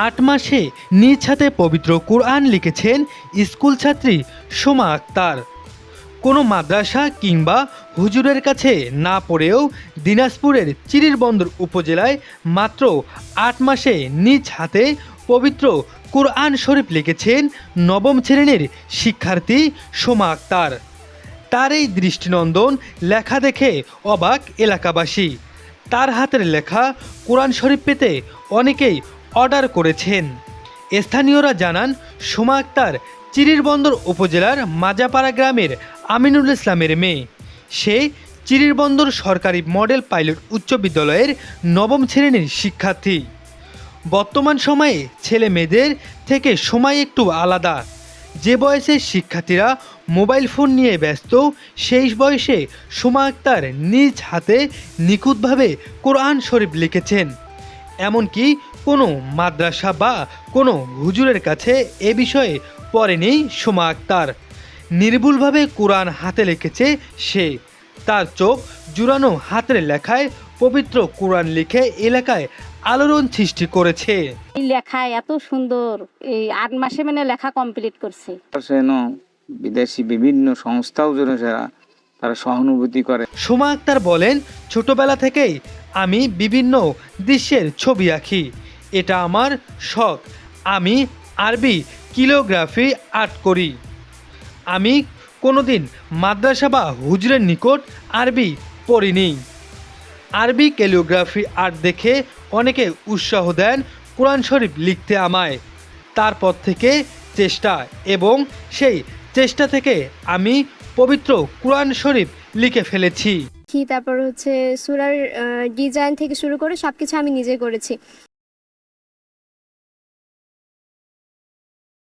8 মাসে নিজ হাতে পবিত্র কোরআন লিখেছেন স্কুল ছাত্রী সোমা আক্তার। কোনো মাদ্রাসা কিংবা হুজুরের কাছে না পড়েও দিনাজপুরের চিরিরবন্দর উপজেলায় মাত্র 8 মাসে নিজ হাতে পবিত্র কোরআন শরীফ লিখেছেন নবম শ্রেণীর শিক্ষার্থী সোমা আক্তার। তার এই দৃষ্টিনন্দন লেখা দেখে অবাক এলাকাবাসী। তার হাতের লেখা কোরআন শরীফ পেতে অনেকেই অর্ডার করেছেন। স্থানীয়রা জানান, সোমা আক্তার চিরিরবন্দর উপজেলার মাজাপাড়া গ্রামের আমিনুল ইসলামের মেয়ে। সে চিরিরবন্দর সরকারি মডেল পাইলট উচ্চ বিদ্যালয়ের নবম শ্রেণীর শিক্ষার্থী। বর্তমান সময়ে ছেলে মেয়েদের থেকে সময় একটু আলাদা। যে বয়সের শিক্ষার্থীরা মোবাইল ফোন নিয়ে ব্যস্ত, সেই বয়সে সোমা আক্তার নিজ হাতে নিখুঁতভাবে কোরআন শরীফ লিখেছেন। এমনকি কোনো মাদ্রাসা বা কোনো হুজুরের কাছে এ বিষয়ে পড়েনি সোমা আক্তার। নির্ভুলভাবে কোরআন হাতে লিখেছে সে। তার চোখ জুড়ানো হাতের লেখায় পবিত্র কোরআন লিখে এলাকায় আলোড়ন সৃষ্টি করেছে। এই লেখা এত সুন্দর, এই 8 মাসে মানে লেখা কমপ্লিট করছে। বিদেশি বিভিন্ন সংস্থাও তারা সহানুভূতি করে। সোমা আক্তার বলেন, ছোটবেলা থেকেই আমি বিভিন্ন দৃশ্যের ছবি আঁকি। এটা আমার শখ। আমি আরবি ক্যালিগ্রাফি আর্ট করি। আমি কোনোদিন মাদ্রাসা বা হুজুরের নিকট আরবি পড়িনি। আরবি ক্যালিগ্রাফি আর্ট দেখে অনেকে উৎসাহ দেন কোরআন শরীফ লিখতে আমায়। তারপর থেকে চেষ্টা, এবং সেই চেষ্টা থেকে আমি পবিত্র কোরআন শরীফ লিখে ফেলেছি। তারপর হচ্ছে সূরার ডিজাইন থেকে শুরু করে সবকিছু আমি নিজে করেছি।